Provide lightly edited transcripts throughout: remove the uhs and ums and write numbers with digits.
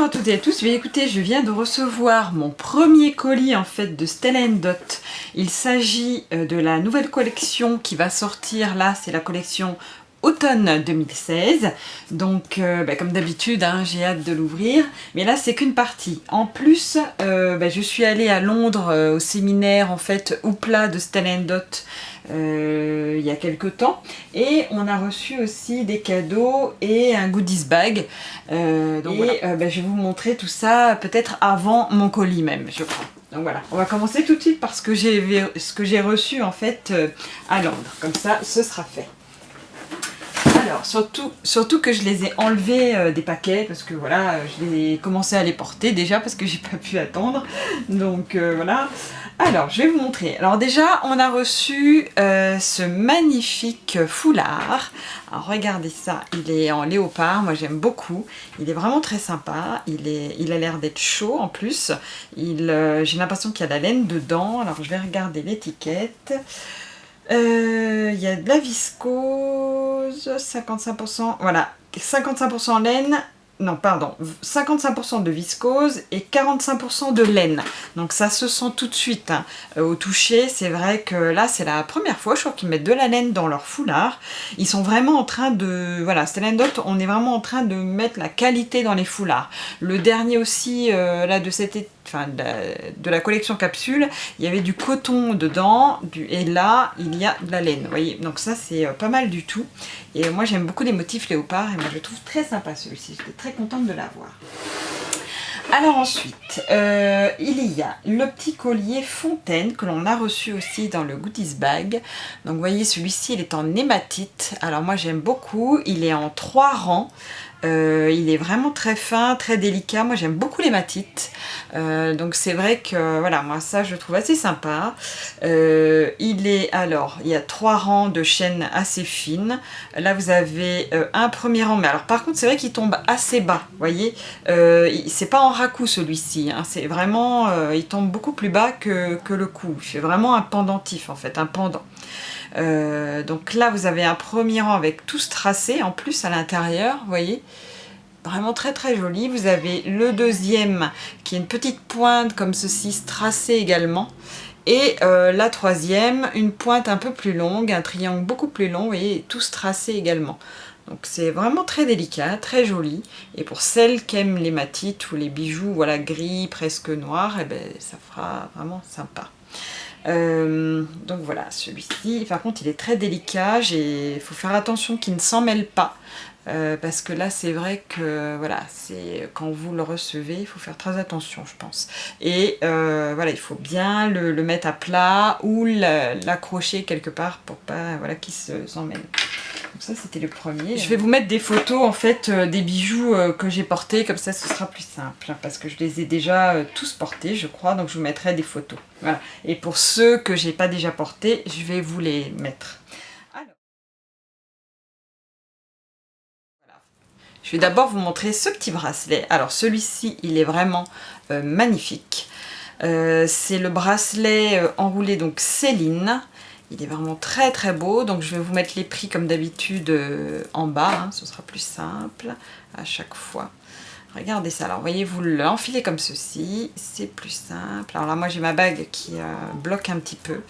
à toutes et à tous. Écoutez, je viens de recevoir mon premier colis en fait de Stella & Dot. Il s'agit de la nouvelle collection qui va sortir là, c'est la collection automne 2016. Donc comme d'habitude, hein, j'ai hâte de l'ouvrir. Mais là, c'est qu'une partie. En plus, je suis allée à Londres au séminaire en fait Hoopla de Stella & Dot. Il y a quelques temps, et on a reçu aussi des cadeaux et un goodies bag. Je vais vous montrer tout ça peut-être avant mon colis même, je crois. Donc voilà, on va commencer tout de suite par ce que j'ai reçu en fait à Londres. Comme ça, ce sera fait. Alors, surtout que je les ai enlevés des paquets, parce que voilà, je les commencé à les porter déjà, parce que j'ai pas pu attendre. Donc voilà. Alors, je vais vous montrer. Alors déjà, on a reçu ce magnifique foulard. Alors regardez ça, il est en léopard, moi j'aime beaucoup. Il est vraiment très sympa, il a l'air d'être chaud en plus. J'ai l'impression qu'il y a de la laine dedans. Alors je vais regarder l'étiquette. Il y a de la viscose, 55%, voilà, 55% laine, non pardon, 55% de viscose et 45% de laine. Donc ça se sent tout de suite hein. Au toucher, c'est vrai que là c'est la première fois, je crois qu'ils mettent de la laine dans leur foulard. Ils sont vraiment en train de, voilà, Stella & Dot, on est vraiment en train de mettre la qualité dans les foulards. Le dernier aussi, là de cet été, enfin de la collection capsule, il y avait du coton dedans, et là il y a de la laine, vous voyez, donc ça c'est pas mal du tout, et moi j'aime beaucoup les motifs léopard, et moi je le trouve très sympa celui-ci, j'étais très contente de l'avoir. Alors ensuite, il y a le petit collier Fontaine que l'on a reçu aussi dans le goodies bag. Donc vous voyez, celui-ci il est en hématite, alors moi j'aime beaucoup, il est en 3 rangs. Il est vraiment très fin, très délicat. Moi j'aime beaucoup l'hématite, donc c'est vrai que voilà, moi ça je trouve assez sympa. Il y a 3 rangs de chaînes assez fines. Là vous avez un premier rang, mais alors par contre c'est vrai qu'il tombe assez bas, vous voyez, c'est pas en racoup celui-ci, hein, c'est vraiment, il tombe beaucoup plus bas que le cou. Il fait vraiment un pendentif en fait, un pendant. Donc là vous avez un premier rang avec tout tracé en plus à l'intérieur, vous voyez, vraiment très très joli. Vous avez le deuxième qui est une petite pointe comme ceci, tracée également, et la troisième, une pointe un peu plus longue, un triangle beaucoup plus long, vous voyez, tout tracé également. Donc c'est vraiment très délicat, très joli, et pour celles qui aiment les matites ou les bijoux, voilà, gris, presque noirs, et ben ça fera vraiment sympa. Donc voilà, celui-ci, par contre il est très délicat, il faut faire attention qu'il ne s'en mêle pas, parce que là c'est vrai que voilà, c'est quand vous le recevez, il faut faire très attention je pense, et voilà, il faut bien le mettre à plat ou l'accrocher quelque part pour pas, voilà, qu'il s'en mêle. Donc ça c'était le premier. Je vais vous mettre des photos en fait des bijoux que j'ai portés, comme ça ce sera plus simple, hein, parce que je les ai déjà tous portés je crois, donc je vous mettrai des photos. Voilà. Et pour ceux que j'ai pas déjà portés, je vais vous les mettre. Alors, voilà. Je vais d'abord vous montrer ce petit bracelet. Alors celui-ci il est vraiment magnifique. C'est le bracelet enroulé donc Céline. Il est vraiment très très beau, donc je vais vous mettre les prix comme d'habitude en bas, hein, ce sera plus simple à chaque fois. Regardez ça, alors voyez, vous l'enfilez comme ceci, c'est plus simple. Alors là moi j'ai ma bague qui bloque un petit peu,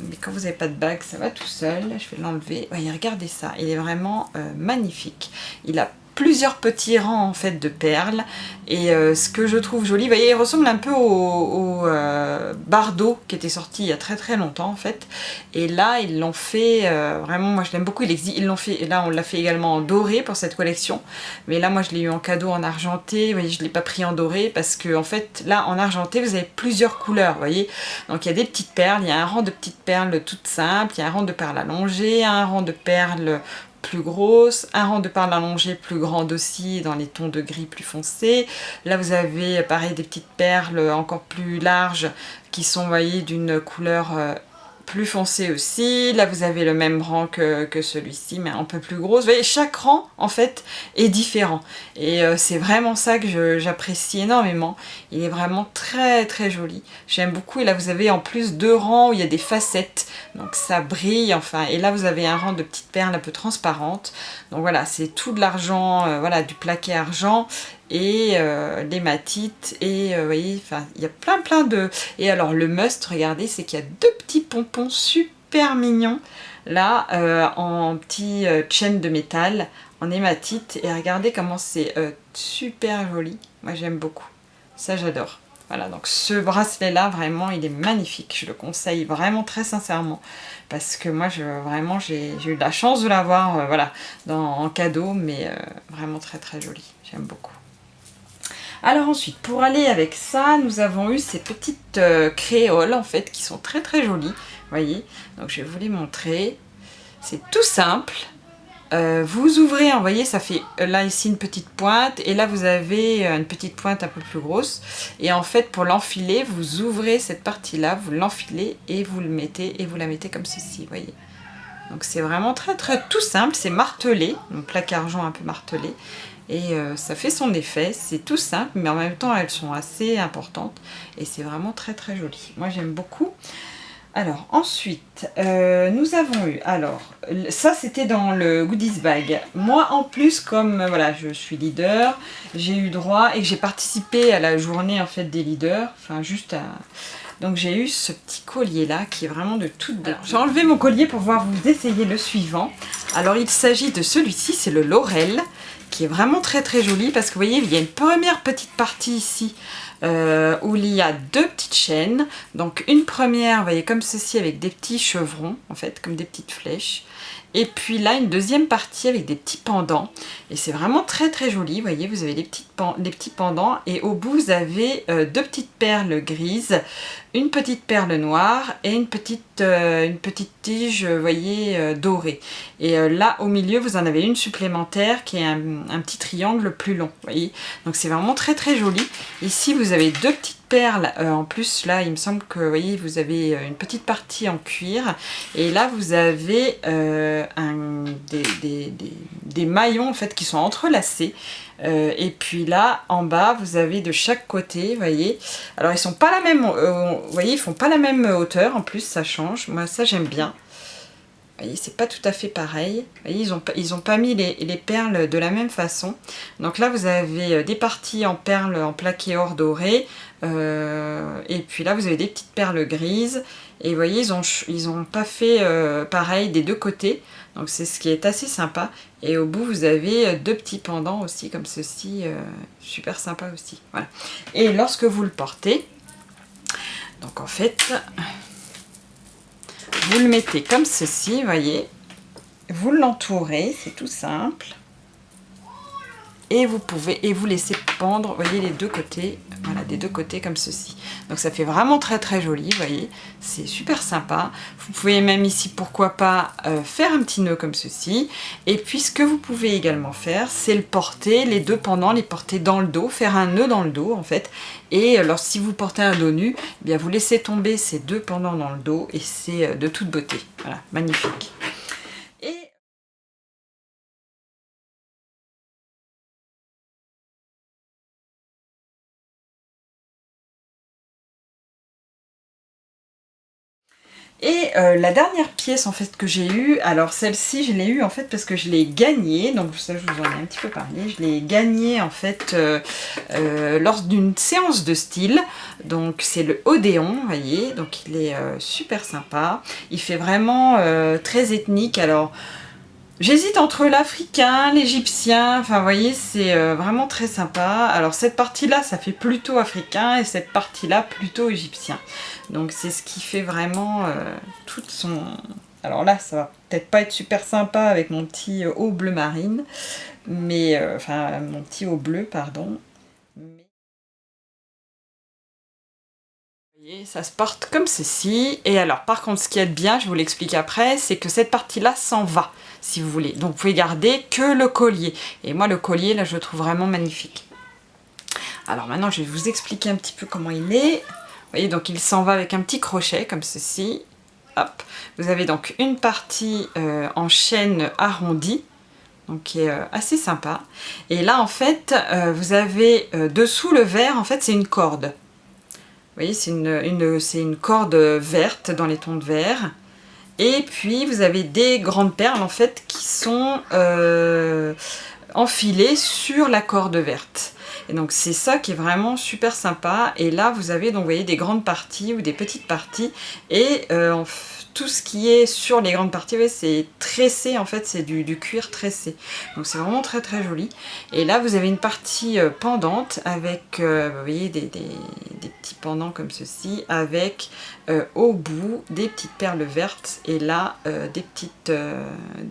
mais quand vous n'avez pas de bague ça va tout seul. Je vais l'enlever. Voyez, regardez ça, il est vraiment magnifique. Il a plusieurs petits rangs en fait de perles, et ce que je trouve joli, vous voyez, il ressemble un peu au Bardot qui était sorti il y a très très longtemps en fait, et là ils l'ont fait vraiment, moi je l'aime beaucoup. Ils l'ont fait, et là on l'a fait également en doré pour cette collection, mais là moi je l'ai eu en cadeau en argenté. Vous voyez, je l'ai pas pris en doré parce que en fait là en argenté vous avez plusieurs couleurs, vous voyez, donc il y a des petites perles, il y a un rang de petites perles toutes simples, il y a un rang de perles allongées, un rang de perles plus grosse, un rang de perles allongées plus grande aussi dans les tons de gris plus foncés. Là vous avez pareil des petites perles encore plus larges qui sont, vous voyez, d'une couleur plus foncé aussi. Là vous avez le même rang que celui-ci, mais un peu plus gros. Vous voyez, chaque rang en fait est différent, et c'est vraiment ça que j'apprécie énormément. Il est vraiment très très joli, j'aime beaucoup. Et là vous avez en plus 2 rangs où il y a des facettes, donc ça brille enfin. Et là vous avez un rang de petites perles un peu transparentes. Donc voilà, c'est tout de l'argent, voilà, du plaqué argent, et l'hématite et vous voyez, enfin il y a plein de... Et alors le must, regardez, c'est qu'il y a 2 petits pompons super mignons là en petits chaînes de métal en hématite, et regardez comment c'est super joli. Moi j'aime beaucoup, ça j'adore. Voilà, donc ce bracelet là vraiment il est magnifique, je le conseille vraiment très sincèrement, parce que moi vraiment j'ai eu la chance de l'avoir voilà, en cadeau, mais vraiment très très joli, j'aime beaucoup. Alors ensuite, pour aller avec ça, nous avons eu ces petites créoles en fait qui sont très très jolies, vous voyez, donc je vais vous les montrer. C'est tout simple. Vous ouvrez, vous voyez, ça fait là ici une petite pointe, et là vous avez une petite pointe un peu plus grosse, et en fait pour l'enfiler, vous ouvrez cette partie là, vous l'enfilez et vous le mettez, et vous la mettez comme ceci, vous voyez. Donc c'est vraiment très très tout simple, c'est martelé, donc plaque argent un peu martelé, et ça fait son effet. C'est tout simple, mais en même temps elles sont assez importantes, et c'est vraiment très très joli. Moi j'aime beaucoup. Alors ensuite, nous avons eu, alors ça c'était dans le goodies bag. Moi en plus, comme voilà, je suis leader, j'ai eu droit et que j'ai participé à la journée en fait des leaders, enfin juste à... Donc j'ai eu ce petit collier là qui est vraiment de toute beauté. J'ai enlevé mon collier pour pouvoir vous essayer le suivant. Alors il s'agit de celui-ci, c'est le Laurel, qui est vraiment très très joli, parce que vous voyez il y a une première petite partie ici où il y a 2 petites chaînes. Donc une première, vous voyez, comme ceci, avec des petits chevrons en fait, comme des petites flèches, et puis là une deuxième partie avec des petits pendants, et c'est vraiment très très joli. Vous voyez, vous avez les petits pendants, et au bout vous avez 2 petites perles grises, une petite perle noire et une petite tige, vous voyez, dorée. Et là au milieu vous en avez une supplémentaire qui est un petit triangle plus long, vous voyez. Donc c'est vraiment très très joli. Ici vous avez 2 petites perles en plus. Là il me semble que, vous voyez, vous avez une petite partie en cuir, et là vous avez des maillons en fait qui sont entrelacés. Et puis là en bas vous avez de chaque côté, vous voyez, alors ils sont pas la même, vous voyez, ils font pas la même hauteur, en plus ça change, moi ça j'aime bien. Vous voyez, c'est pas tout à fait pareil. Vous voyez, ils ont pas mis les perles de la même façon. Donc là vous avez des parties en perles en plaqué or doré, et puis là vous avez des petites perles grises, et vous voyez ils ont pas fait pareil des 2 côtés, donc c'est ce qui est assez sympa. Et au bout vous avez 2 petits pendants aussi comme ceci, super sympa aussi, voilà. Et lorsque vous le portez, donc en fait vous le mettez comme ceci, vous voyez, vous l'entourez, c'est tout simple, et vous laissez pendre, vous voyez, les 2 côtés, voilà, des 2 côtés comme ceci. Donc ça fait vraiment très très joli, vous voyez, c'est super sympa. Vous pouvez même ici, pourquoi pas, faire un petit nœud comme ceci. Et puis ce que vous pouvez également faire, c'est le porter, les 2 pendants, les porter dans le dos, faire un nœud dans le dos en fait. Et alors si vous portez un dos nu, eh bien vous laissez tomber ces 2 pendants dans le dos, et c'est de toute beauté. Voilà, magnifique. Et la dernière pièce en fait que j'ai eue, alors celle-ci je l'ai eue en fait parce que je l'ai gagnée, donc ça je vous en ai un petit peu parlé, je l'ai gagnée en fait lors d'une séance de style. Donc c'est le Odéon, vous voyez, donc il est super sympa, il fait vraiment très ethnique. Alors j'hésite entre l'africain, l'égyptien, enfin vous voyez, c'est vraiment très sympa. Alors cette partie-là, ça fait plutôt africain, et cette partie-là, plutôt égyptien. Donc c'est ce qui fait vraiment toute son... Alors là, ça va peut-être pas être super sympa avec mon petit haut bleu marine, mais... enfin, mon petit haut bleu, pardon. Mais... Vous voyez, ça se porte comme ceci. Et alors, par contre, ce qui est bien, je vous l'explique après, c'est que cette partie-là s'en va, si vous voulez. Donc, vous pouvez garder que le collier. Et moi, le collier, là, je le trouve vraiment magnifique. Alors maintenant, je vais vous expliquer un petit peu comment il est. Vous voyez, donc il s'en va avec un petit crochet, comme ceci. Hop. Vous avez donc une partie en chaîne arrondie, donc qui est assez sympa. Et là, en fait, vous avez dessous le vert, en fait, c'est une corde. Vous voyez, c'est une corde verte dans les tons de vert. Et puis, vous avez des grandes perles, en fait, qui sont enfilées sur la corde verte. Et donc c'est ça qui est vraiment super sympa. Et là vous avez donc vous voyez des grandes parties ou des petites parties et tout ce qui est sur les grandes parties, ouais, c'est tressé en fait, c'est du cuir tressé. Donc c'est vraiment très très joli. Et là vous avez une partie pendante avec, vous voyez, des petits pendants comme ceci, avec au bout des petites perles vertes et là des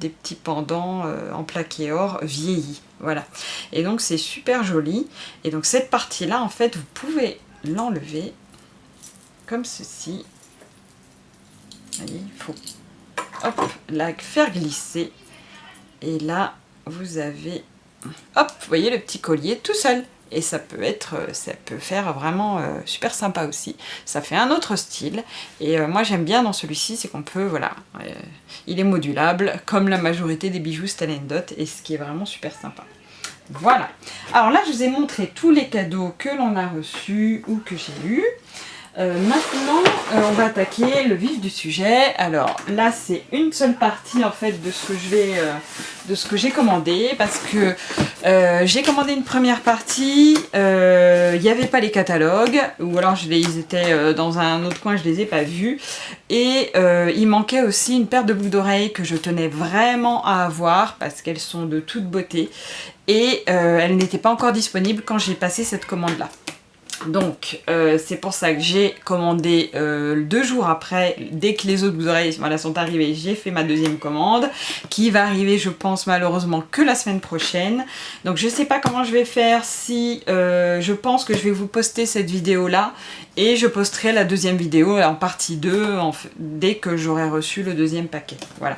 petits pendants en plaqué or vieillis. Voilà. Et donc c'est super joli. Et donc cette partie là en fait vous pouvez l'enlever comme ceci. Vous voyez, il faut hop, la faire glisser. Et là, vous avez, hop, vous voyez le petit collier tout seul. Et ça peut faire vraiment super sympa aussi. Ça fait un autre style. Et moi j'aime bien dans celui-ci, c'est qu'on peut, voilà, il est modulable comme la majorité des bijoux Stella & Dot. Et ce qui est vraiment super sympa. Voilà. Alors là, je vous ai montré tous les cadeaux que l'on a reçus ou que j'ai eus. Maintenant, on va attaquer le vif du sujet. Alors là, c'est une seule partie en fait de ce que j'ai commandé, parce que j'ai commandé une première partie. Il n'y avait pas les catalogues, ou alors ils étaient dans un autre coin, je les ai pas vus. Et il manquait aussi une paire de boucles d'oreilles que je tenais vraiment à avoir parce qu'elles sont de toute beauté. Et elles n'étaient pas encore disponibles quand j'ai passé cette commande là. Donc c'est pour ça que j'ai commandé 2 jours après, dès que les autres boucles d'oreilles voilà, sont arrivées, j'ai fait ma deuxième commande qui va arriver je pense malheureusement que la semaine prochaine. Donc je sais pas comment je vais faire, si je pense que je vais vous poster cette vidéo là et je posterai la deuxième vidéo en partie 2 dès que j'aurai reçu le deuxième paquet. Voilà.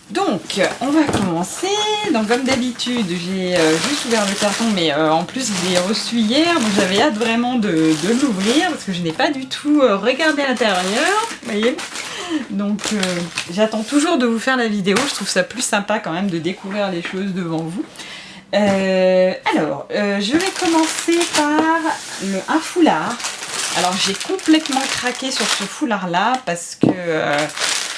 Donc, on va commencer. Donc, comme d'habitude, j'ai juste ouvert le carton, mais en plus, je l'ai reçu hier, donc j'avais hâte vraiment de l'ouvrir, parce que je n'ai pas du tout regardé à l'intérieur, vous voyez. Donc, j'attends toujours de vous faire la vidéo, je trouve ça plus sympa quand même de découvrir les choses devant vous. Alors, je vais commencer par un foulard. Alors, j'ai complètement craqué sur ce foulard-là, parce que...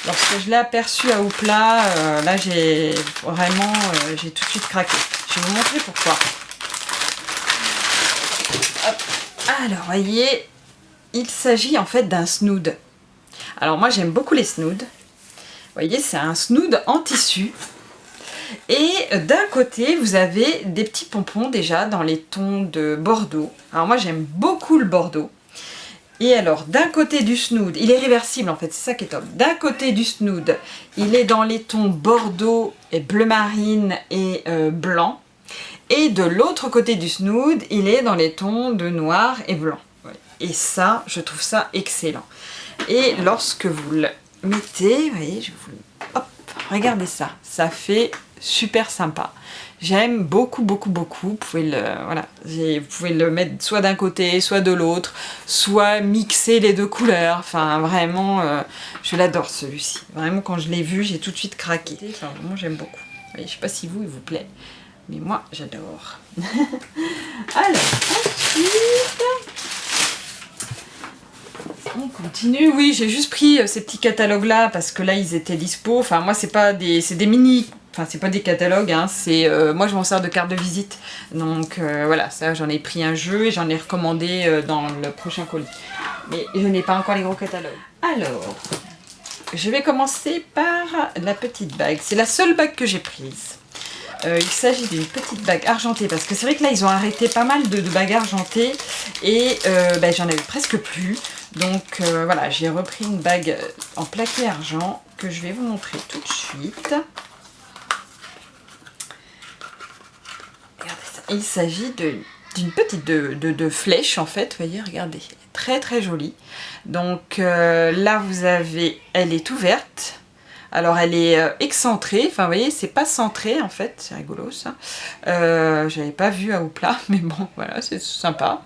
lorsque je l'ai aperçu à Hoopla, là j'ai vraiment j'ai tout de suite craqué. Je vais vous montrer pourquoi. Hop. Alors voyez, il s'agit en fait d'un snood. Alors moi j'aime beaucoup les snoods. Vous voyez, c'est un snood en tissu. Et d'un côté vous avez des petits pompons déjà dans les tons de bordeaux. Alors moi j'aime beaucoup le bordeaux. Et alors, d'un côté du snood, il est réversible en fait, c'est ça qui est top. D'un côté du snood, il est dans les tons bordeaux et bleu marine et blanc. Et de l'autre côté du snood, il est dans les tons de noir et blanc. Et ça, je trouve ça excellent. Et lorsque vous le mettez, vous voyez, je vous... Hop, regardez ça, ça fait super sympa. J'aime beaucoup, beaucoup, beaucoup. Vous pouvez le mettre soit d'un côté, soit de l'autre, soit mixer les deux couleurs. Enfin, vraiment, je l'adore celui-ci. Vraiment, quand je l'ai vu, j'ai tout de suite craqué. Enfin, vraiment, j'aime beaucoup. Je ne sais pas si il vous plaît, mais moi, j'adore. Alors, ensuite... on continue. Oui, j'ai juste pris ces petits catalogues là parce que là ils étaient dispo. Enfin moi c'est des mini, enfin c'est pas des catalogues, hein, c'est moi je m'en sers de carte de visite. Donc voilà, ça j'en ai pris un jeu et j'en ai recommandé dans le prochain colis. Mais je n'ai pas encore les gros catalogues. Alors, je vais commencer par la petite bague. C'est la seule bague que j'ai prise. Il s'agit d'une petite bague argentée parce que c'est vrai que là ils ont arrêté pas mal de bagues argentées et j'en avais presque plus. Donc voilà, j'ai repris une bague en plaqué argent que je vais vous montrer tout de suite. Regardez ça. Il s'agit d'une petite de flèche en fait, vous voyez, regardez, elle est très très jolie. Donc là vous avez, elle est ouverte. Alors elle est excentrée, enfin vous voyez, c'est pas centré en fait, c'est rigolo ça. J'avais pas vu à Hoopla, mais bon, voilà, c'est sympa.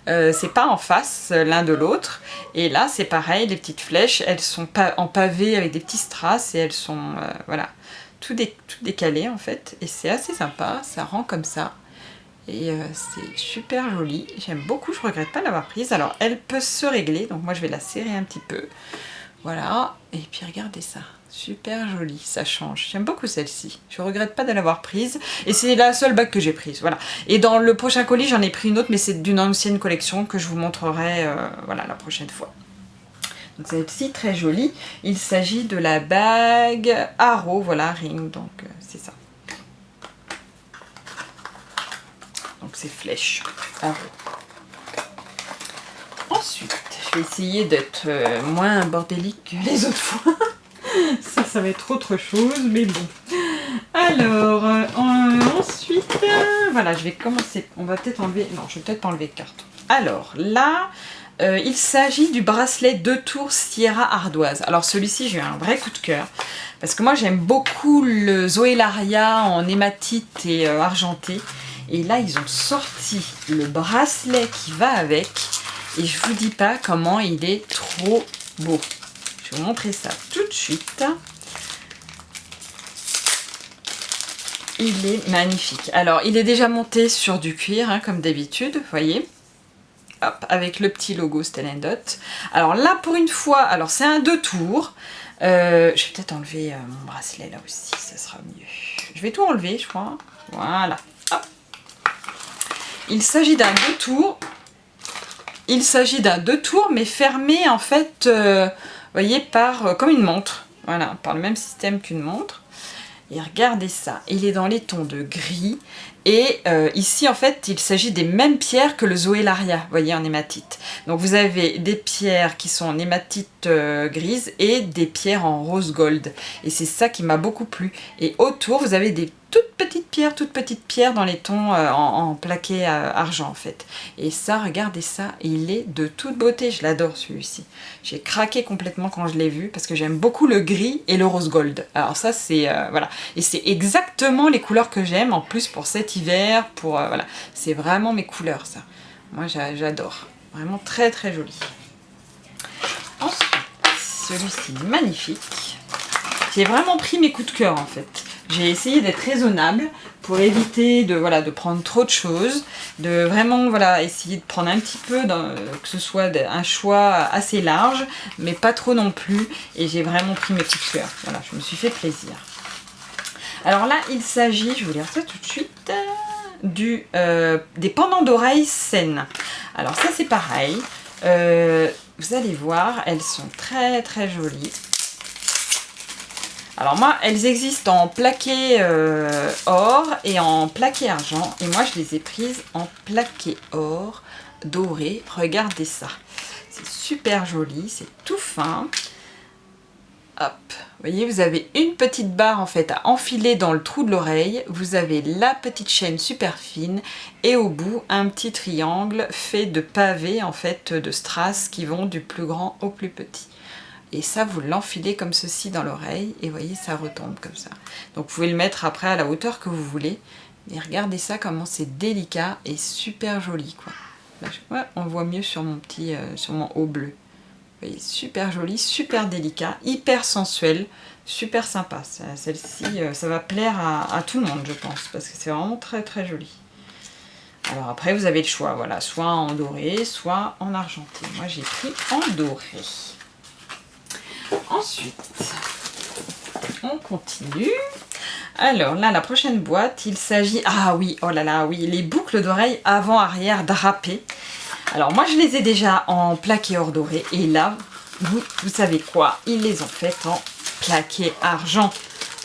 C'est pas en face l'un de l'autre. Et là c'est pareil, les petites flèches, elles sont en pavé avec des petits strass et elles sont, voilà, tout décalées en fait. Et c'est assez sympa, ça rend comme ça. Et c'est super joli, j'aime beaucoup, je regrette pas l'avoir prise. Alors elle peut se régler, donc moi je vais la serrer un petit peu. Voilà, et puis regardez ça, Super jolie, ça change. J'aime beaucoup celle-ci. Je regrette pas de l'avoir prise. Et c'est la seule bague que j'ai prise, voilà. Et dans le prochain colis, j'en ai pris une autre, mais c'est d'une ancienne collection que je vous montrerai voilà, la prochaine fois. Donc celle-ci, très jolie. Il s'agit de la bague Haro, voilà, ring, donc c'est ça. Donc c'est flèche, Haro. Ensuite, je vais essayer d'être moins bordélique que les autres fois. Ça va être autre chose, mais bon. Alors, ensuite, voilà, je vais commencer. On va peut-être enlever... Non, je vais peut-être pas enlever de carte. Alors, là, il s'agit du bracelet 2 tours Sierra Ardoise. Alors, celui-ci, j'ai eu un vrai coup de cœur. Parce que moi, j'aime beaucoup le Zoé Laria en hématite et argenté. Et là, ils ont sorti le bracelet qui va avec. Et je vous dis pas comment il est trop beau. Je vais vous montrer ça tout de suite. Il est magnifique. Alors, il est déjà monté sur du cuir, hein, comme d'habitude, vous voyez. Hop, avec le petit logo Stella & Dot. Alors là, pour une fois, alors c'est un 2 tours. Je vais peut-être enlever mon bracelet là aussi, ça sera mieux. Je vais tout enlever, je crois. Voilà. Hop. Il s'agit d'un 2 tours. Il s'agit d'un 2 tours, mais fermé en fait, vous voyez, par comme une montre. Voilà, par le même système qu'une montre. Et regardez ça, il est dans les tons de gris. Et ici, en fait, il s'agit des mêmes pierres que le Zoé Laria, vous voyez, en hématite. Donc vous avez des pierres qui sont en hématite grise et des pierres en rose gold. Et c'est ça qui m'a beaucoup plu. Et autour, vous avez des toutes petites pierres dans les tons en plaqué argent, en fait. Et ça, regardez ça, il est de toute beauté. Je l'adore, celui-ci. J'ai craqué complètement quand je l'ai vu parce que j'aime beaucoup le gris et le rose gold. Alors ça, c'est... voilà. Et c'est exactement les couleurs que j'aime, en plus pour cet hiver, pour... voilà. C'est vraiment mes couleurs, ça. Moi, j'adore. Vraiment très, très joli. Ensuite, celui-ci, magnifique. J'ai vraiment pris mes coups de cœur, en fait. J'ai essayé d'être raisonnable pour éviter de, voilà, de prendre trop de choses, de vraiment voilà, essayer de prendre un petit peu, que ce soit un choix assez large, mais pas trop non plus. Et j'ai vraiment pris mes coups de cœur. Voilà, je me suis fait plaisir. Alors là, il s'agit, je vais vous lire ça tout de suite, des pendants d'oreilles saines. Alors ça, c'est pareil. Vous allez voir, elles sont très très jolies. Alors moi, elles existent en plaqué or et en plaqué argent. Et moi, je les ai prises en plaqué or doré. Regardez ça. C'est super joli, c'est tout fin. Hop. Vous voyez, vous avez une petite barre en fait à enfiler dans le trou de l'oreille. Vous avez la petite chaîne super fine. Et au bout, un petit triangle fait de pavés en fait de strass qui vont du plus grand au plus petit. Et ça, vous l'enfilez comme ceci dans l'oreille. Et vous voyez, ça retombe comme ça. Donc, vous pouvez le mettre après à la hauteur que vous voulez. Mais regardez ça, comment c'est délicat et super joli, quoi. Là, ouais, on voit mieux sur mon petit, sur mon haut bleu. Vous voyez, super joli, super délicat, hyper sensuel, super sympa. Celle-ci, ça va plaire à tout le monde, je pense. Parce que c'est vraiment très, très joli. Alors après, vous avez le choix, voilà. Soit en doré, soit en argenté. Moi, j'ai pris en doré. Ensuite, on continue. Alors là, la prochaine boîte, il s'agit... Ah oui, oh là là, oui, les boucles d'oreilles avant-arrière drapées. Alors moi, je les ai déjà en plaqué or doré. Et là, vous savez quoi? Ils les ont faites en plaqué argent.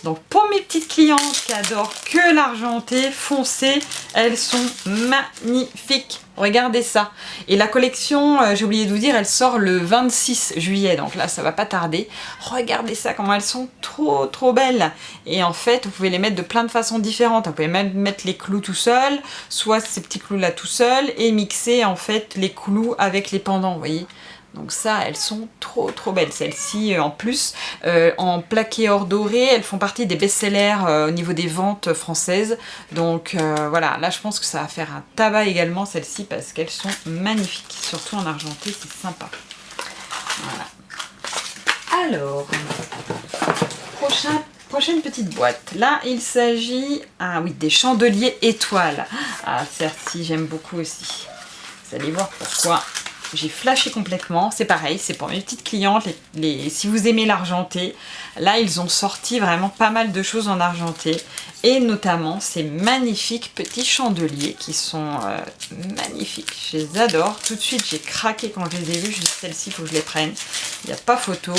Donc pour mes petites clientes qui adorent que l'argenté foncé, elles sont magnifiques. Regardez ça. Et la collection, j'ai oublié de vous dire, elle sort le 26 juillet. Donc là, ça va pas tarder. Regardez ça, comment elles sont trop trop belles. Et en fait, vous pouvez les mettre de plein de façons différentes. Vous pouvez même mettre les clous tout seul, soit ces petits clous là tout seul, et mixer en fait les clous avec les pendants, vous voyez. Donc ça, elles sont trop trop belles. Celles-ci, en plus, en plaqué or doré, elles font partie des best-sellers au niveau des ventes françaises. Donc voilà, là je pense que ça va faire un tabac également, celles-ci, parce qu'elles sont magnifiques. Surtout en argenté, c'est sympa. Voilà. Alors, prochaine petite boîte. Là, il s'agit des chandeliers étoiles. Ah, certes, si, j'aime beaucoup aussi. Vous allez voir pourquoi. j'ai flashé complètement. C'est pareil, c'est pour mes petites clientes. Si vous aimez l'argenté, là, ils ont sorti vraiment pas mal de choses en argenté. Et notamment ces magnifiques petits chandeliers qui sont magnifiques. Je les adore. Tout de suite, j'ai craqué quand je les ai vus. Je dis, celle-ci, il faut que je les prenne. Il n'y a pas photo.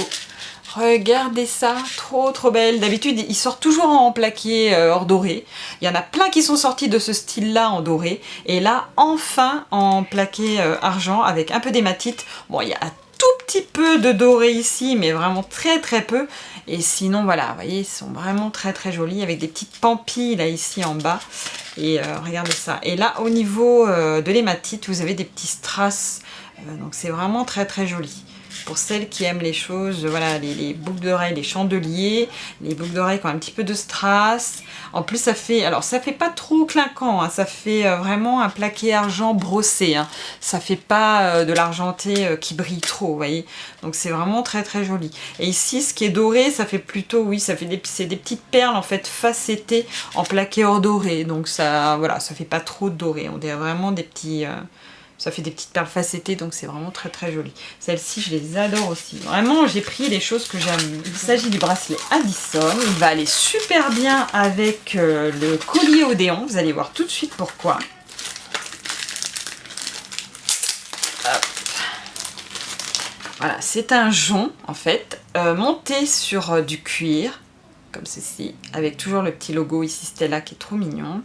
Regardez ça, trop trop belle. D'habitude, ils sortent toujours en plaqué or doré. Il y en a plein qui sont sortis de ce style-là en doré. Et là, enfin, en plaqué argent avec un peu d'hématite. Bon, il y a un tout petit peu de doré ici, mais vraiment très très peu. Et sinon, voilà, vous voyez, ils sont vraiment très très jolis avec des petites pampilles là ici en bas. Et regardez ça. Et là, au niveau de l'hématite, vous avez des petits strass. Donc c'est vraiment très très joli. Pour celles qui aiment les choses, voilà, les boucles d'oreilles, les chandeliers, les boucles d'oreilles qui ont un petit peu de strass. En plus, ça fait, alors ça fait pas trop clinquant, hein, ça fait vraiment un plaqué argent brossé. Hein. Ça fait pas de l'argenté qui brille trop, vous voyez. Donc c'est vraiment très très joli. Et ici, ce qui est doré, ça fait plutôt, oui, ça fait c'est des petites perles en fait facettées en plaqué or doré. Donc ça, voilà, ça fait pas trop de doré. On dirait vraiment des petits. Ça fait des petites perles facettées, donc c'est vraiment très très joli. Celles-ci, je les adore aussi. Vraiment, j'ai pris les choses que j'aime. Il s'agit du bracelet Addison. Il va aller super bien avec le collier Odéon. Vous allez voir tout de suite pourquoi. Hop. Voilà, c'est un jonc, en fait, monté sur du cuir, comme ceci, avec toujours le petit logo ici Stella qui est trop mignon.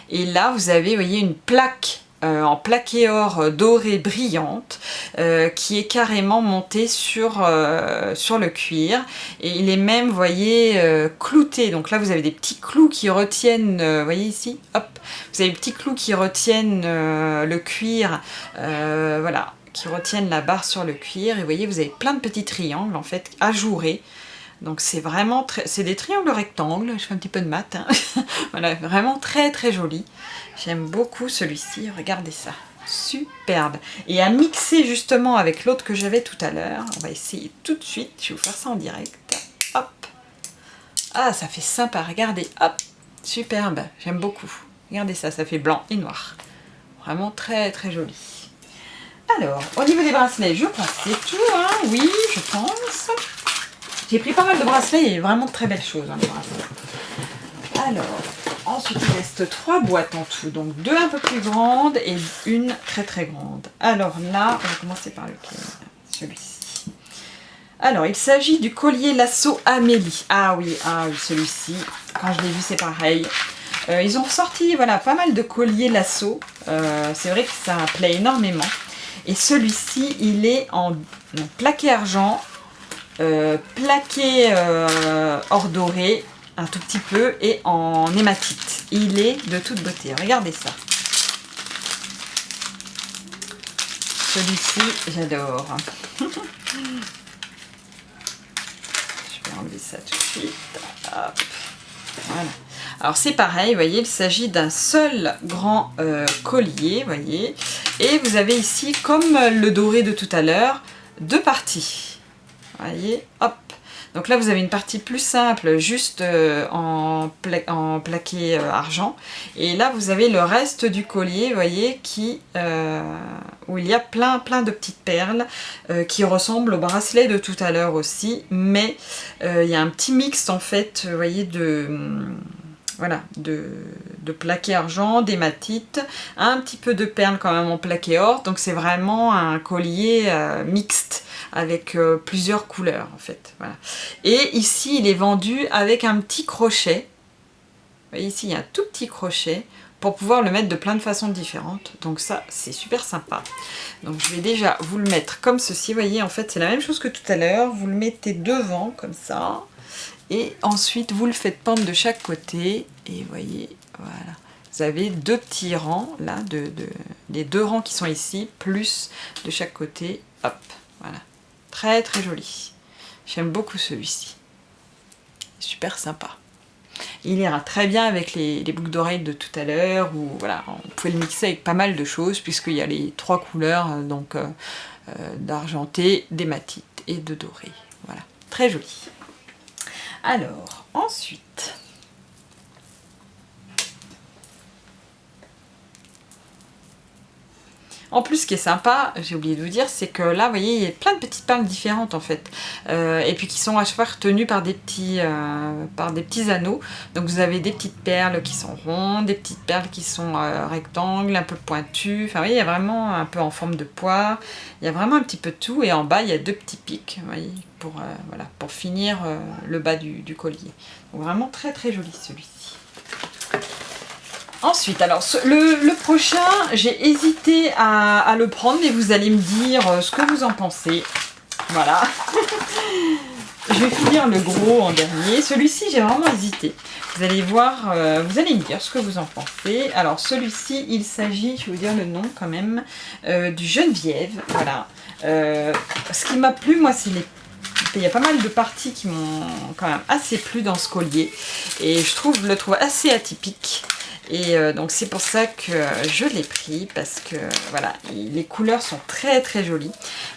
Et là, vous avez, vous voyez, une plaque en plaqué or doré brillante qui est carrément montée sur le cuir et il est même, vous voyez, clouté. Donc là vous avez des petits clous qui retiennent, vous voyez ici, hop, vous avez des petits clous qui retiennent le cuir, voilà, qui retiennent la barre sur le cuir. Et vous voyez, vous avez plein de petits triangles en fait ajourés. Donc c'est vraiment très, c'est des triangles rectangles, je fais un petit peu de maths, hein. Voilà, vraiment très très joli. J'aime beaucoup celui-ci, regardez ça, superbe. Et à mixer justement avec l'autre que j'avais tout à l'heure, on va essayer tout de suite, je vais vous faire ça en direct. Hop, ah ça fait sympa, regardez, hop, superbe, j'aime beaucoup. Regardez ça, ça fait blanc et noir. Vraiment très très joli. Alors, au niveau des bracelets, je pense que c'est tout, hein, oui, je pense. J'ai pris pas mal de bracelets, il y a vraiment de très belles choses dans les bracelets. Alors, ensuite il reste 3 boîtes en tout, donc 2 un peu plus grandes et une très très grande. Alors là, on va commencer par lequel? Celui-ci. Alors, il s'agit du collier lasso Amélie. Ah oui, celui-ci, quand je l'ai vu c'est pareil. Ils ont sorti voilà, pas mal de colliers lasso, c'est vrai que ça plaît énormément. Et celui-ci, il est en plaqué argent, plaqué or doré un tout petit peu et en hématite. Il est de toute beauté, regardez ça. Celui-ci, j'adore. Je vais enlever ça tout de suite. Hop. Voilà. Alors c'est pareil, vous voyez, il s'agit d'un seul grand collier, vous voyez. Et vous avez ici, comme le doré de tout à l'heure, 2 parties. Vous voyez, hop. Donc là, vous avez une partie plus simple, juste en plaqué argent. Et là, vous avez le reste du collier, vous voyez, où il y a plein de petites perles qui ressemblent au bracelet de tout à l'heure aussi. Mais il y a un petit mix, en fait, vous voyez, voilà, de plaqué argent, d'hématite, un petit peu de perles quand même en plaqué or. Donc c'est vraiment un collier mixte avec plusieurs couleurs en fait. Voilà. Et ici il est vendu avec un petit crochet. Vous voyez ici il y a un tout petit crochet pour pouvoir le mettre de plein de façons différentes. Donc ça c'est super sympa. Donc je vais déjà vous le mettre comme ceci. Vous voyez en fait c'est la même chose que tout à l'heure. Vous le mettez devant comme ça. Et ensuite, vous le faites pendre de chaque côté. Et vous voyez, voilà. Vous avez 2 petits rangs, là, les 2 rangs qui sont ici, plus de chaque côté. Hop, voilà. Très, très joli. J'aime beaucoup celui-ci. Super sympa. Il ira très bien avec les boucles d'oreilles de tout à l'heure. Ou voilà, on pouvait le mixer avec pas mal de choses, puisqu'il y a les 3 couleurs, donc d'argenté, d'hématite et de doré. Voilà, très joli. Alors, ensuite, En plus, ce qui est sympa, j'ai oublié de vous dire, c'est que là, vous voyez, il y a plein de petites perles différentes en fait. Et puis qui sont à chaque fois retenues par des petits anneaux. Donc vous avez des petites perles qui sont rondes, des petites perles qui sont rectangles, un peu pointues. Enfin, vous voyez, il y a vraiment un peu en forme de poire. Il y a vraiment un petit peu de tout. Et en bas, il y a 2 petits pics, vous voyez, voilà, pour finir le bas du collier. Donc vraiment très très joli celui-ci. Ensuite, alors le prochain, j'ai hésité à le prendre, mais vous allez me dire ce que vous en pensez. Voilà. Je vais finir le gros en dernier. Celui-ci, j'ai vraiment hésité. Vous allez voir, vous allez me dire ce que vous en pensez. Alors celui-ci, il s'agit, je vais vous dire le nom quand même, du Geneviève. Voilà. Ce qui m'a plu, moi, c'est il y a pas mal de parties qui m'ont quand même assez plu dans ce collier. Et je le trouve assez atypique. Et donc c'est pour ça que je l'ai pris, parce que voilà, les couleurs sont très très jolies.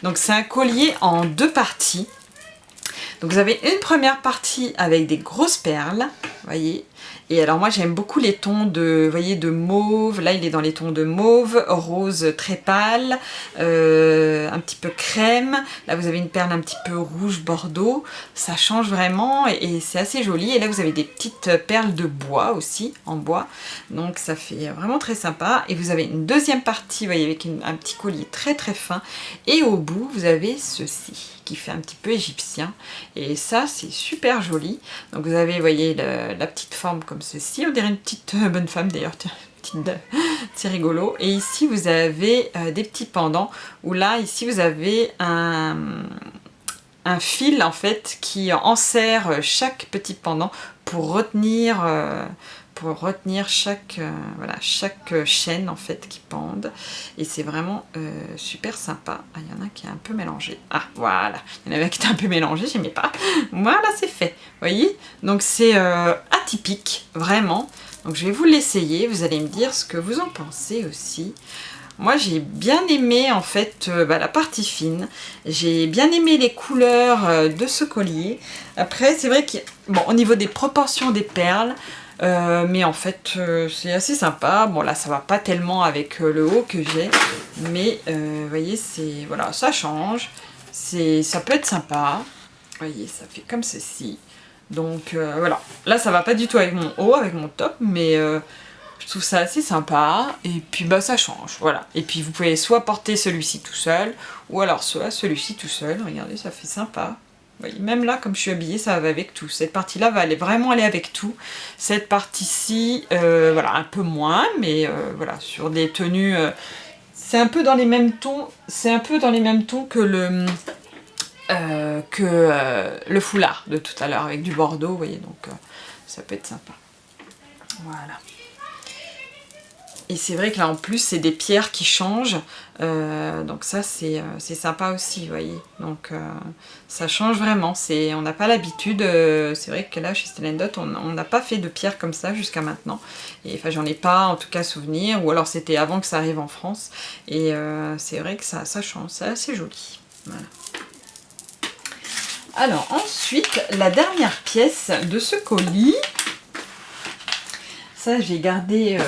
Donc c'est un collier en 2 parties. Donc vous avez une première partie avec des grosses perles, voyez. Et alors moi j'aime beaucoup les tons de, voyez, de mauve. Là il est dans les tons de mauve, rose très pâle, un petit peu crème. Là vous avez une perle un petit peu rouge bordeaux. Ça change vraiment et c'est assez joli. Et là vous avez des petites perles de bois aussi, en bois. Donc ça fait vraiment très sympa. Et vous avez une deuxième partie, vous voyez, avec un petit collier très très fin. Et au bout vous avez ceci, qui fait un petit peu égyptien, et ça c'est super joli. Donc vous avez, vous voyez, la petite forme comme ceci, on dirait une petite bonne femme d'ailleurs, c'est rigolo. Et ici vous avez des petits pendants, où là ici vous avez un fil en fait qui enserre chaque petit pendant pour retenir chaque chaîne en fait qui pendent, et c'est vraiment super sympa. Ah, il y en a qui est un peu mélangé. Ah voilà, il y en avait qui était un peu mélangé, j'aimais pas. Voilà, c'est fait. Vous voyez, donc c'est atypique vraiment. Donc je vais vous l'essayer, vous allez me dire ce que vous en pensez aussi. Moi j'ai bien aimé en fait la partie fine, j'ai bien aimé les couleurs de ce collier. Après c'est vrai qu'au niveau des proportions des perles, mais en fait c'est assez sympa. Bon là ça va pas tellement avec le haut que j'ai, mais vous voyez, c'est, voilà, ça change, ça peut être sympa. Vous voyez, ça fait comme ceci. Donc voilà, là ça va pas du tout avec mon haut, avec mon top, mais je trouve ça assez sympa, et puis bah ça change, voilà. Et puis vous pouvez soit porter celui-ci tout seul, ou alors soit celui-ci tout seul. Regardez, ça fait sympa. Vous voyez, même là, comme je suis habillée, ça va avec tout. Cette partie-là va vraiment aller avec tout. Cette partie-ci, voilà, un peu moins, mais voilà, sur des tenues, c'est un peu dans les mêmes tons. C'est un peu dans les mêmes tons que le foulard de tout à l'heure avec du bordeaux, vous voyez, donc ça peut être sympa. Voilà. Et c'est vrai que là en plus c'est des pierres qui changent, donc ça c'est sympa aussi, vous voyez. Donc ça change vraiment, on n'a pas l'habitude, c'est vrai que là chez Stella & Dot on n'a pas fait de pierres comme ça jusqu'à maintenant. Et enfin j'en ai pas en tout cas souvenir, ou alors c'était avant que ça arrive en France. Et c'est vrai que ça change, c'est assez joli. Voilà. Alors ensuite, la dernière pièce de ce colis, ça j'ai gardé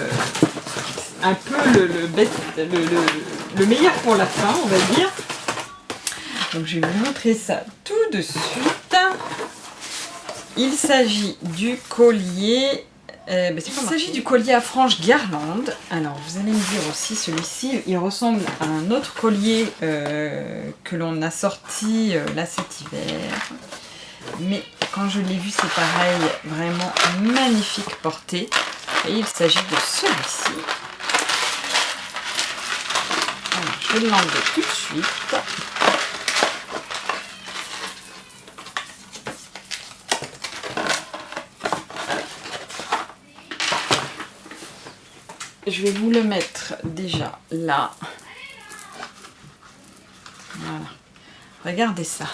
un peu le meilleur pour la fin, on va dire. Donc je vais vous montrer ça tout de suite. Il s'agit du collier, il s'agit du collier à franges guirlande. Alors vous allez me dire aussi, celui-ci il ressemble à un autre collier que l'on a sorti là cet hiver, mais quand je l'ai vu c'est pareil, vraiment magnifique portée. Et il s'agit de celui-ci. Je vais l'enlever tout de suite. Je vais vous le mettre déjà là. Voilà. Regardez ça.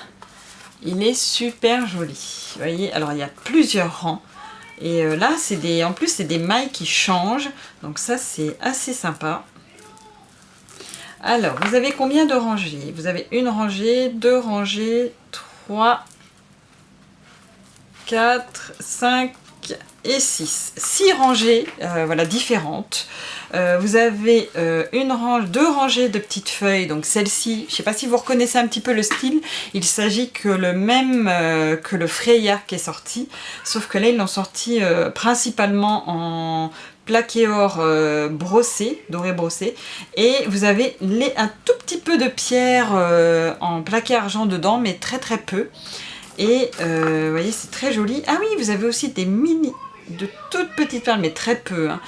Il est super joli. Vous voyez, alors il y a plusieurs rangs. Et là, en plus, c'est des mailles qui changent. Donc ça, c'est assez sympa. Alors, vous avez combien de rangées? Vous avez une rangée, 2 rangées, 3, 4, 5, et 6. 6 rangées voilà, différentes. Vous avez deux rangées de petites feuilles, donc celle-ci, je ne sais pas si vous reconnaissez un petit peu le style, il s'agit que le même que le Freya qui est sorti, sauf que là ils l'ont sorti principalement en plaqué or brossé, doré brossé, et vous avez un tout petit peu de pierre en plaqué argent dedans, mais très très peu, et vous voyez c'est très joli. Ah oui, vous avez aussi des de toutes petites perles, mais très peu, hein,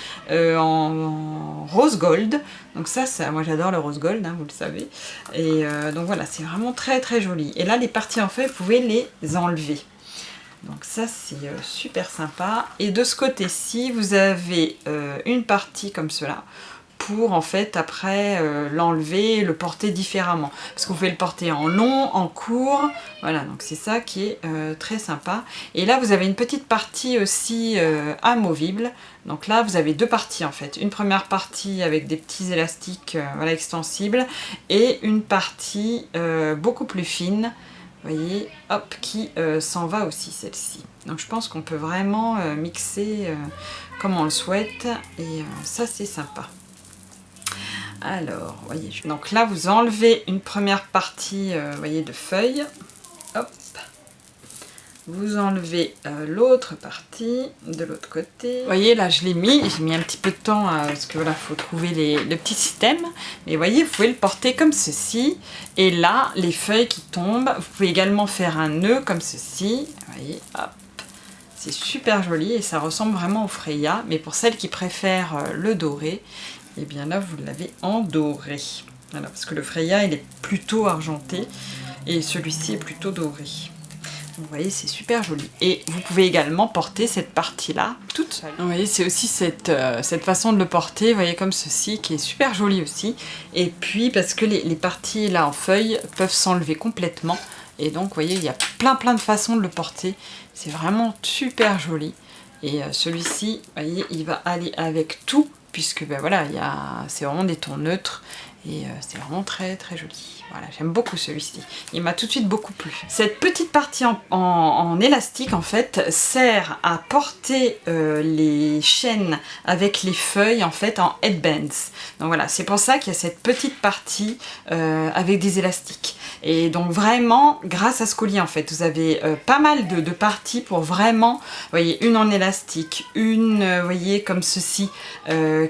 en rose gold. Donc ça moi j'adore le rose gold, hein, vous le savez. Et donc voilà, c'est vraiment très très joli. Et là, les parties en fait, vous pouvez les enlever. Donc ça, c'est super sympa. Et de ce côté-ci, vous avez une partie comme cela, pour en fait après l'enlever et le porter différemment, parce que vous pouvez le porter en long, en court, voilà, donc c'est ça qui est très sympa. Et là vous avez une petite partie aussi amovible, donc là vous avez deux parties en fait, une première partie avec des petits élastiques voilà, extensibles, et une partie beaucoup plus fine, vous voyez, hop, qui s'en va aussi celle-ci. Donc je pense qu'on peut vraiment mixer comme on le souhaite, et ça c'est sympa. Alors, voyez, donc là vous enlevez une première partie, voyez, de feuilles, hop, vous enlevez l'autre partie de l'autre côté. Vous voyez, là j'ai mis un petit peu de temps parce que voilà, faut trouver le petit système. Mais voyez, vous pouvez le porter comme ceci, et là les feuilles qui tombent, vous pouvez également faire un nœud comme ceci, voyez, hop. C'est super joli et ça ressemble vraiment au Freya, mais pour celles qui préfèrent le doré, et eh bien là vous l'avez en doré. Voilà, parce que le Freya il est plutôt argenté et celui-ci est plutôt doré. Vous voyez, c'est super joli. Et vous pouvez également porter cette partie-là toute seule. Vous voyez, c'est aussi cette façon de le porter, vous voyez, comme ceci, qui est super joli aussi. Et puis, parce que les parties là en feuilles peuvent s'enlever complètement. Et donc, vous voyez, il y a plein de façons de le porter. C'est vraiment super joli. Et celui-ci, vous voyez, il va aller avec tout, puisque ben voilà, c'est vraiment des tons neutres. Et c'est vraiment très joli. Voilà, j'aime beaucoup celui-ci. Il m'a tout de suite beaucoup plu. Cette petite partie en élastique, en fait, sert à porter les chaînes avec les feuilles, en fait, en headbands. Donc voilà, c'est pour ça qu'il y a cette petite partie avec des élastiques. Et donc vraiment, grâce à ce collier, en fait, vous avez pas mal de parties pour vraiment, vous voyez, une en élastique, une, vous voyez, comme ceci,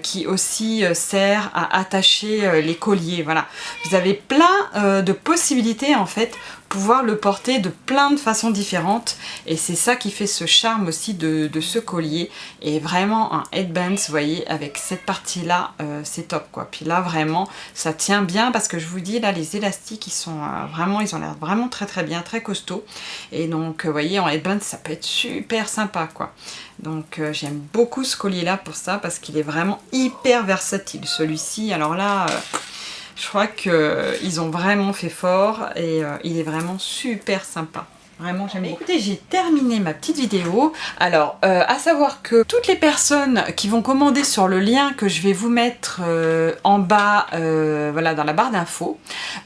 qui aussi sert à attacher les colliers. Voilà, vous avez plein de possibilités en fait, pouvoir le porter de plein de façons différentes, et c'est ça qui fait ce charme aussi de ce collier. Et vraiment un headband, vous voyez, avec cette partie là, c'est top quoi. Puis là vraiment ça tient bien, parce que je vous dis là, les élastiques ils sont vraiment, ils ont l'air vraiment très bien, très costauds. Et donc vous voyez, en headband ça peut être super sympa quoi. Donc j'aime beaucoup ce collier là pour ça, parce qu'il est vraiment hyper versatile celui-ci. Alors là je crois qu'ils ont vraiment fait fort, et il est vraiment super sympa. Vraiment, j'aime beaucoup. Écoutez, j'ai terminé ma petite vidéo. Alors, à savoir que toutes les personnes qui vont commander sur le lien que je vais vous mettre en bas, voilà, dans la barre d'infos,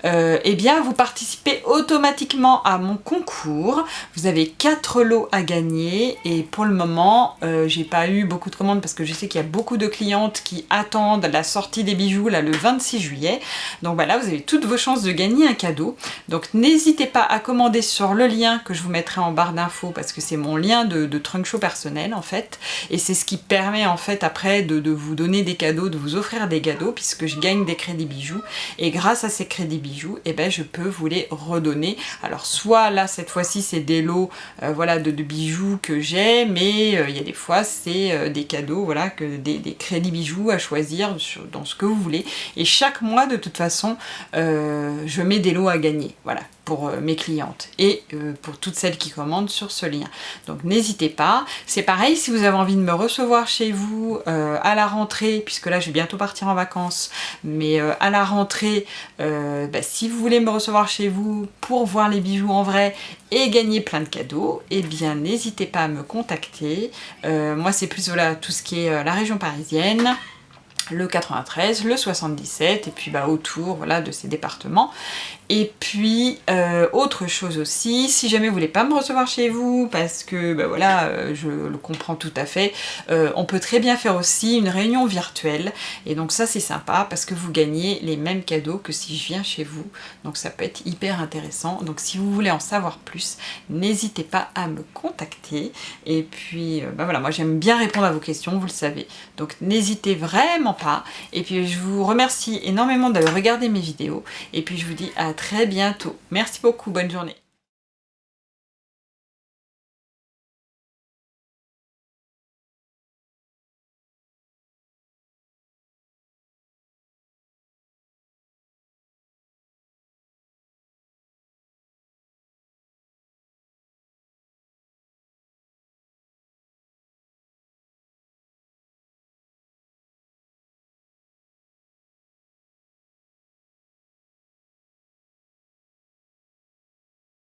eh bien, vous participez automatiquement à mon concours. Vous avez 4 lots à gagner, et pour le moment, j'ai pas eu beaucoup de commandes, parce que je sais qu'il y a beaucoup de clientes qui attendent la sortie des bijoux, là, le 26 juillet. Donc voilà, vous avez toutes vos chances de gagner un cadeau. Donc n'hésitez pas à commander sur le lien que je vous mettrai en barre d'infos, parce que c'est mon lien de Trunk Show personnel en fait, et c'est ce qui permet en fait après de vous donner des cadeaux, de vous offrir des cadeaux, puisque je gagne des crédits bijoux, et grâce à ces crédits bijoux, et ben je peux vous les redonner. Alors soit là cette fois-ci c'est des lots voilà, de bijoux que j'ai, mais il y a des fois c'est des cadeaux, voilà, des crédits bijoux à choisir dans ce que vous voulez, et chaque mois de toute façon je mets des lots à gagner, voilà, pour mes clientes, et pour toutes celles qui commandent sur ce lien. Donc n'hésitez pas. C'est pareil, si vous avez envie de me recevoir chez vous à la rentrée, puisque là je vais bientôt partir en vacances, mais à la rentrée, bah, si vous voulez me recevoir chez vous pour voir les bijoux en vrai et gagner plein de cadeaux, eh bien n'hésitez pas à me contacter. Moi c'est plus voilà, tout ce qui est la région parisienne, le 93, le 77, et puis bah, autour voilà, de ces départements. Et puis, autre chose aussi, si jamais vous voulez pas me recevoir chez vous, parce que bah voilà, je le comprends tout à fait, on peut très bien faire aussi une réunion virtuelle, et donc ça c'est sympa, parce que vous gagnez les mêmes cadeaux que si je viens chez vous, donc ça peut être hyper intéressant. Donc si vous voulez en savoir plus, n'hésitez pas à me contacter, et puis bah voilà, moi j'aime bien répondre à vos questions, vous le savez, donc n'hésitez vraiment pas, et puis je vous remercie énormément d'avoir regardé mes vidéos, et puis je vous dis à très bientôt. Merci beaucoup, bonne journée.